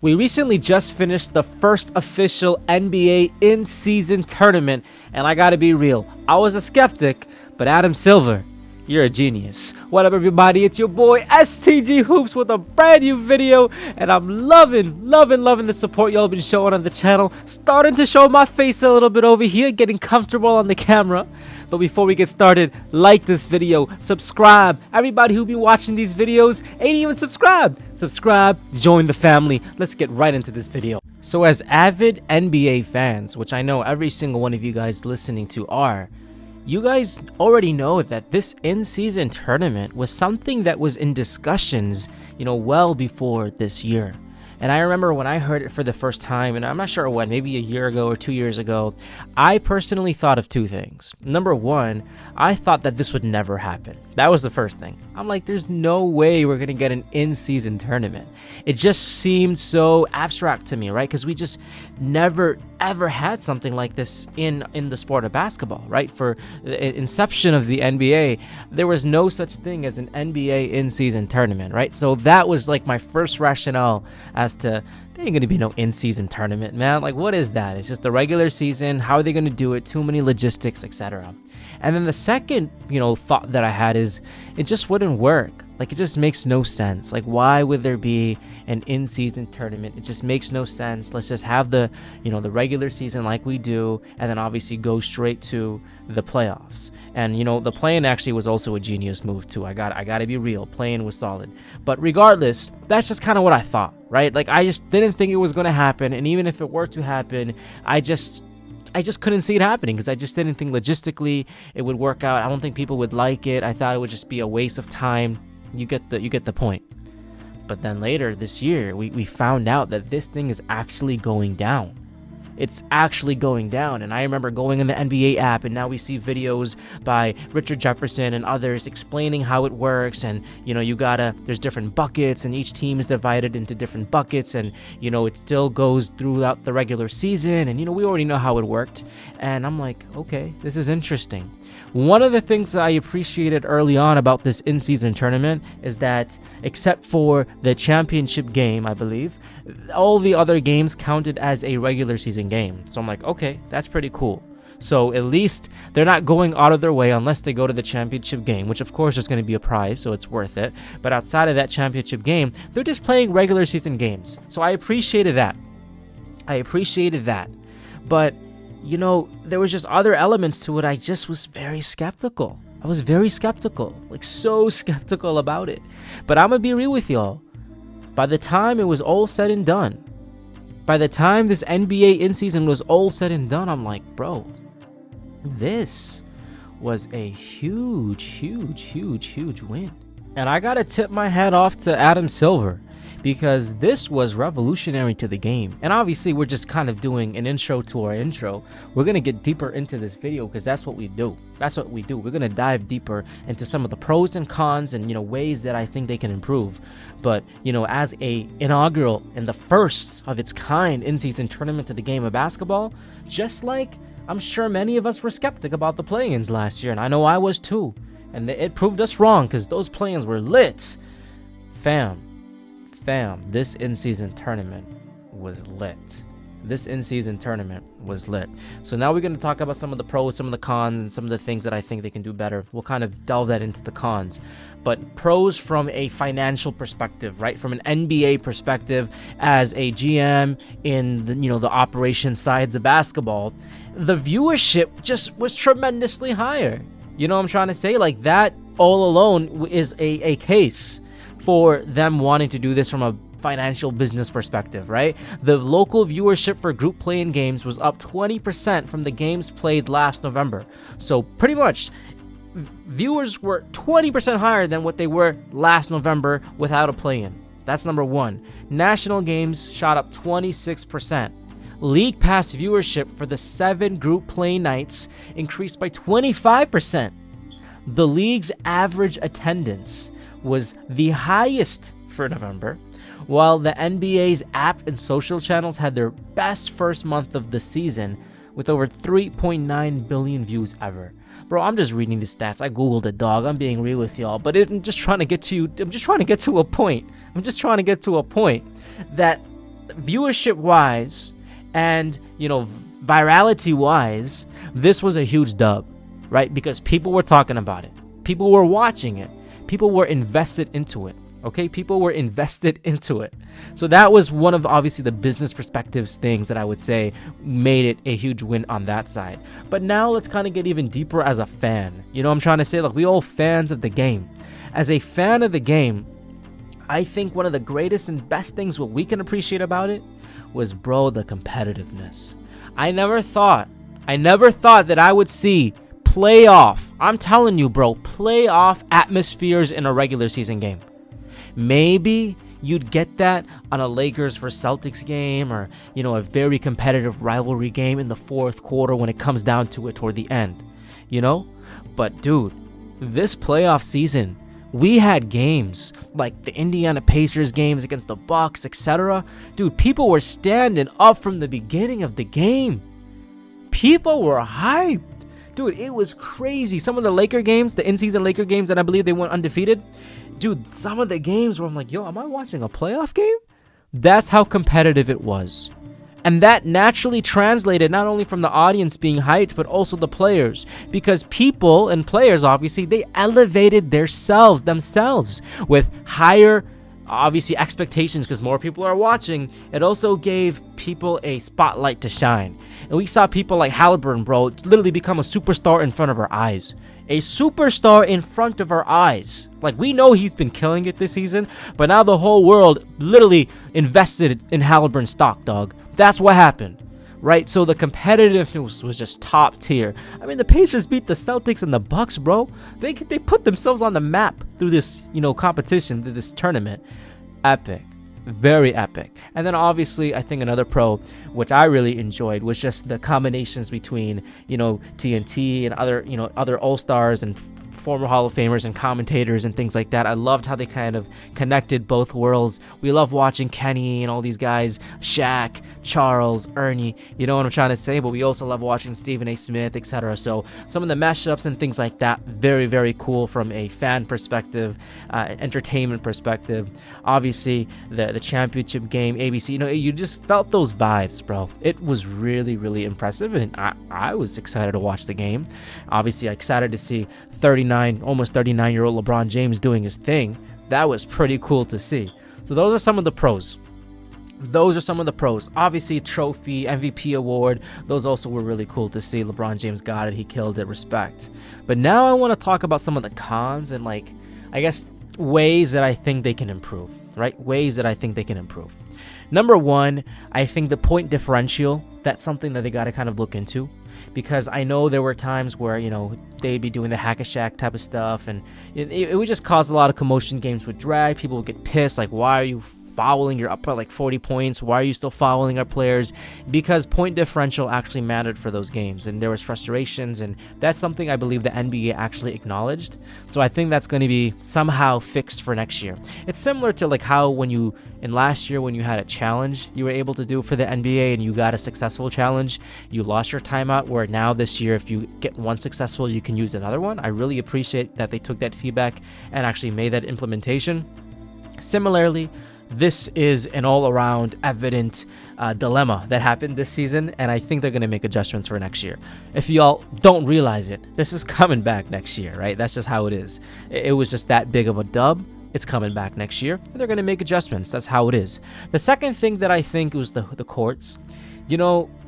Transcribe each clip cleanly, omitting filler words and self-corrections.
We recently just finished the first official NBA in-season tournament, and I gotta be real, I was a skeptic, but Adam Silver, you're a genius. What up, everybody? It's your boy STG Hoops with a brand new video, and I'm loving the support y'all been showing on the channel. Starting to show my face a little bit over here, getting comfortable on the camera. But before we get started, like this video, subscribe. Everybody who be watching these videos ain't even subscribed. Subscribe, join the family. Let's get right into this video. So as avid NBA fans, which I know every single one of you guys listening to are, you guys already know that this in-season tournament was something that was in discussions, well before this year. And I remember when I heard it for the first time, and I'm not sure when, maybe a year ago or 2 years ago, I personally thought of two things. Number one, I thought that this would never happen. That was the first thing. I'm like, there's no way we're going to get an in-season tournament. It just seemed so abstract to me, right? Because we just never, ever had something like this in the sport of basketball, right? For the inception of the NBA, there was no such thing as an NBA in-season tournament, right? So that was like my first rationale as to there ain't gonna be no in-season tournament, man. Like, what is that? It's just the regular season. How are they gonna do it? Too many logistics, etc. And then the second, thought that I had is it just wouldn't work. Like, it just makes no sense. Like, why would there be an in-season tournament? It just makes no sense. Let's just have the regular season like we do, and then obviously go straight to the playoffs. And, the play-in actually was also a genius move too. I gotta be real. Play-in was solid. But regardless, that's just kind of what I thought, right? Like, I just didn't think it was going to happen. And even if it were to happen, I just couldn't see it happening because I just didn't think logistically it would work out. I don't think people would like it. I thought it would just be a waste of time. You get the point. But then later this year, we found out that this thing is actually going down. It's actually going down. And I remember going in the NBA app, and now we see videos by Richard Jefferson and others explaining how it works. And, there's different buckets, and each team is divided into different buckets. And, it still goes throughout the regular season. And, we already know how it worked. And I'm like, okay, this is interesting. One of the things that I appreciated early on about this in-season tournament is that, except for the championship game, I believe, all the other games counted as a regular season game. So I'm like, okay, that's pretty cool. So at least they're not going out of their way unless they go to the championship game, which of course is going to be a prize, so it's worth it. But outside of that championship game, they're just playing regular season games. So I appreciated that. But there was just other elements to it. I just was very skeptical. I was very skeptical, like so skeptical about it. But I'm going to be real with y'all. By the time it was all said and done, by the time this NBA in-season was all said and done, I'm like, bro, this was a huge win. And I got to tip my hat off to Adam Silver, because this was revolutionary to the game. And obviously we're just kind of doing an intro to our intro. We're going to get deeper into this video because that's what we do. We're going to dive deeper into some of the pros and cons and, ways that I think they can improve. But, as a inaugural and the first of its kind in-season tournament to the game of basketball, just like I'm sure many of us were skeptic about the play-ins last year, and I know I was too. And it proved us wrong because those play-ins were lit. Fam, this in-season tournament was lit. So now we're going to talk about some of the pros, some of the cons, and some of the things that I think they can do better. We'll kind of delve that into the cons. But pros from a financial perspective, right? From an NBA perspective, as a GM in the operation sides of basketball, the viewership just was tremendously higher. You know what I'm trying to say? Like, that all alone is a case for them wanting to do this from a financial business perspective, right? The local viewership for group play-in games was up 20% from the games played last November. So pretty much viewers were 20% higher than what they were last November without a play-in. That's number one. National games shot up 26%. League Pass viewership for the 7 group play nights increased by 25%. The league's average attendance was the highest for November, while the NBA's app and social channels had their best first month of the season with over 3.9 billion views ever. Bro, I'm just reading the stats. I googled it, dog. I'm being real with y'all, but I'm just trying to get to a point that viewership wise and, virality wise, this was a huge dub, right? Because people were talking about it. People were watching it. People were invested into it. Okay, people were invested into it. So that was one of obviously the business perspectives things that I would say made it a huge win on that side. But now let's kind of get even deeper as a fan. You know what I'm trying to say? Like, we all fans of the game. As a fan of the game, I think one of the greatest and best things what we can appreciate about it was, bro, the competitiveness. I never thought that I would see playoff. I'm telling you, bro, playoff atmospheres in a regular season game. Maybe you'd get that on a Lakers versus Celtics game, or, a very competitive rivalry game in the fourth quarter when it comes down to it toward the end, But dude, this playoff season, we had games like the Indiana Pacers games against the Bucks, etc. Dude, people were standing up from the beginning of the game. People were hyped. Dude, it was crazy. Some of the Laker games, the in-season Laker games that I believe they went undefeated, dude, some of the games where I'm like, yo, am I watching a playoff game? That's how competitive it was. And that naturally translated not only from the audience being hyped, but also the players. Because people and players, obviously, they elevated themselves with higher, obviously, expectations because more people are watching. It also gave people a spotlight to shine. And we saw people like Halliburton, bro, literally become a superstar in front of our eyes. A superstar in front of our eyes. Like, we know he's been killing it this season, but now the whole world literally invested in Halliburton stock, dog. That's what happened, right? So the competitiveness was just top tier. I mean, the Pacers beat the Celtics and the Bucks, bro. They put themselves on the map through this, competition, through this tournament. Epic. Very epic. And then obviously I think another pro which I really enjoyed was just the combinations between TNT and other all-stars and former Hall of Famers and commentators and things like that. I loved how they kind of connected both worlds. We love watching Kenny and all these guys, Shaq, Charles, Ernie, you know what I'm trying to say, but we also love watching Stephen A. Smith, etc. So some of the mashups and things like that, very, very cool from a fan perspective, entertainment perspective. Obviously, the championship game, ABC, you just felt those vibes, bro. It was really, really impressive, and I was excited to watch the game. Obviously, excited to see almost 39-year-old LeBron James doing his thing. That was pretty cool to see. So those are some of the pros. Obviously, trophy, MVP award, those also were really cool to see. LeBron James got it. He killed it. Respect. But now I want to talk about some of the cons and, ways that I think they can improve, right? Number one, I think the point differential, that's something that they got to kind of look into. Because I know there were times where, they'd be doing the hack-a-shack type of stuff, and it would just cause a lot of commotion. Games would drag. People would get pissed, like, why are you fouling? You're up by 40 points. Why are you still fouling our players? Because point differential actually mattered for those games, and there was frustrations, and that's something I believe the NBA actually acknowledged. So I think that's going to be somehow fixed for next year. It's similar to how in last year when you had a challenge you were able to do for the NBA and you got a successful challenge, you lost your timeout, where now this year if you get one successful you can use another one. I really appreciate that they took that feedback and actually made that implementation. Similarly, this is an all-around evident dilemma that happened this season, and I think they're going to make adjustments for next year. If y'all don't realize it, this is coming back next year, right? That's just how it is. It was just that big of a dub. It's coming back next year, and they're going to make adjustments. That's how it is. The second thing that I think was the courts.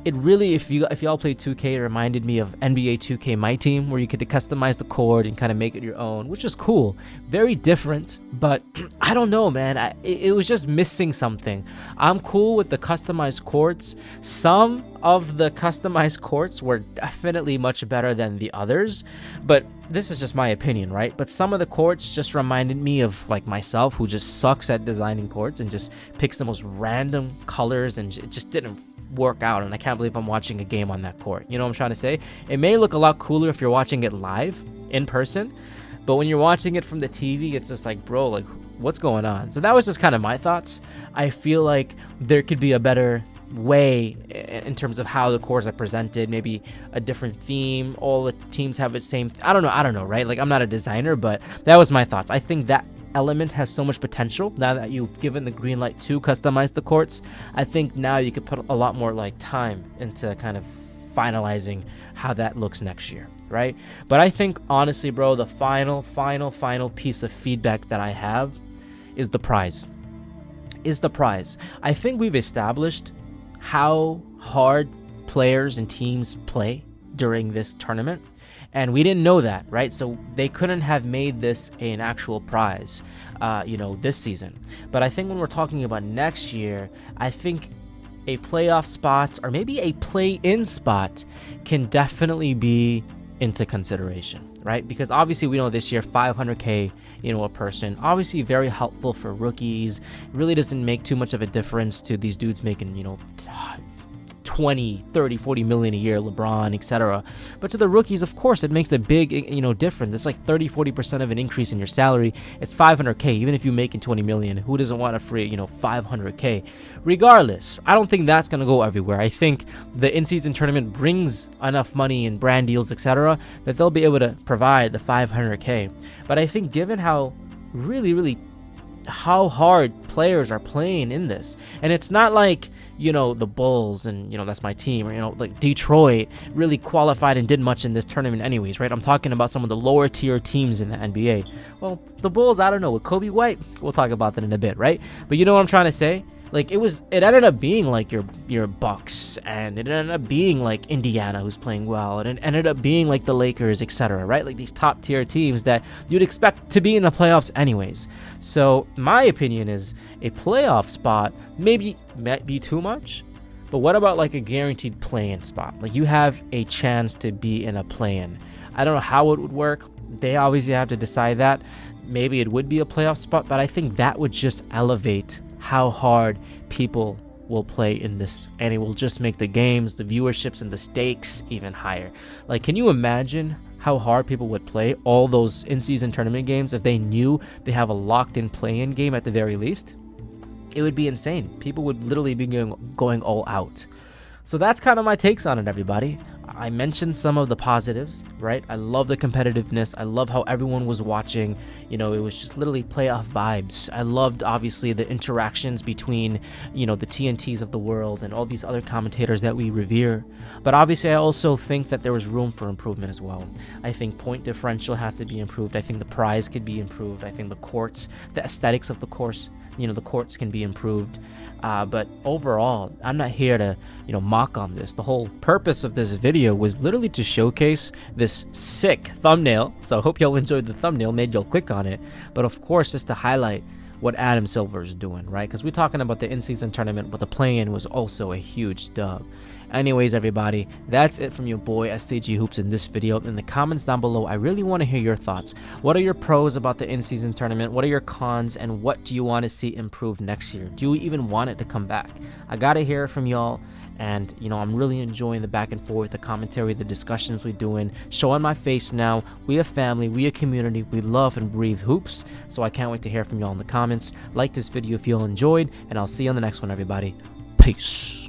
It really, if y'all played 2K, it reminded me of NBA 2K My Team, where you could customize the court and kind of make it your own, which is cool. Very different, but I don't know, man. It was just missing something. I'm cool with the customized courts. Some of the customized courts were definitely much better than the others, but this is just my opinion, right? But some of the courts just reminded me of myself, who just sucks at designing courts and just picks the most random colors, and it just didn't work out, and I can't believe I'm watching a game on that court. You know what I'm trying to say? It may look a lot cooler if you're watching it live in person, but when you're watching it from the TV, it's just bro, what's going on? So that was just kind of my thoughts. I feel like there could be a better way in terms of how the courts are presented, maybe a different theme. All the teams have the same I don't know, right? I'm not a designer, but that was my thoughts. I think that element has so much potential now that you've given the green light to customize the courts. I think now you could put a lot more like time into kind of finalizing how that looks next year, right? But I think honestly, bro, the final piece of feedback that I have is the prize. I think we've established how hard players and teams play during this tournament, and we didn't know that, right? So they couldn't have made this an actual prize, this season. But I think when we're talking about next year, I think a playoff spot or maybe a play-in spot can definitely be into consideration, right? Because obviously we know this year 500k, a person, obviously very helpful for rookies. It really doesn't make too much of a difference to these dudes making 20, 30, 40 million a year, LeBron, etc. But to the rookies, of course, it makes a big, difference. It's like 30, 40% of an increase in your salary. It's 500k, even if you make 20 million. Who doesn't want a free, 500k? Regardless, I don't think that's going to go everywhere. I think the in-season tournament brings enough money and brand deals, etc., that they'll be able to provide the 500k. But I think given how really how hard players are playing in this, and it's not like the Bulls and that's my team, or like Detroit really qualified and did much in this tournament anyways, right? I'm talking about some of the lower tier teams in the NBA. Well, the Bulls, I don't know, with Kobe White, we'll talk about that in a bit, right? But you know what I'm trying to say? Like it ended up being like your Bucks, and it ended up being like Indiana, who's playing well, and it ended up being like the Lakers, etc., right? Like these top tier teams that you'd expect to be in the playoffs anyways. So my opinion is a playoff spot maybe might be too much, but what about like a guaranteed play-in spot? Like you have a chance to be in a play-in. I don't know how it would work. They obviously have to decide that. Maybe it would be a playoff spot, but I think that would just elevate how hard people will play in this, and it will just make the games, the viewerships, and the stakes even higher. Like, can you imagine how hard people would play all those in-season tournament games if they knew they have a locked-in play-in game at the very least? It would be insane. People would literally be going all out. So that's kind of my takes on it, everybody. I mentioned some of the positives, right? I love the competitiveness. I love how everyone was watching. It was just literally playoff vibes. I loved, obviously, the interactions between, the TNTs of the world and all these other commentators that we revere. But obviously, I also think that there was room for improvement as well. I think point differential has to be improved. I think the prize could be improved. I think the courts, the aesthetics of the course, the courts can be improved. But overall, I'm not here to, mock on this. The whole purpose of this video was literally to showcase this sick thumbnail. So I hope y'all enjoyed the thumbnail, made y'all click on it. But of course, just to highlight what Adam Silver is doing, right? Because we're talking about the in-season tournament, but the play-in was also a huge dub. Anyways, everybody, that's it from your boy SCG Hoops in this video. In the comments down below, I really want to hear your thoughts. What are your pros about the in-season tournament? What are your cons? And what do you want to see improved next year? Do you even want it to come back? I got to hear from y'all. And, I'm really enjoying the back and forth, the commentary, the discussions we're doing. Showing my face now. We a family. We a community. We love and breathe hoops. So I can't wait to hear from y'all in the comments. Like this video if you all enjoyed. And I'll see you on the next one, everybody. Peace.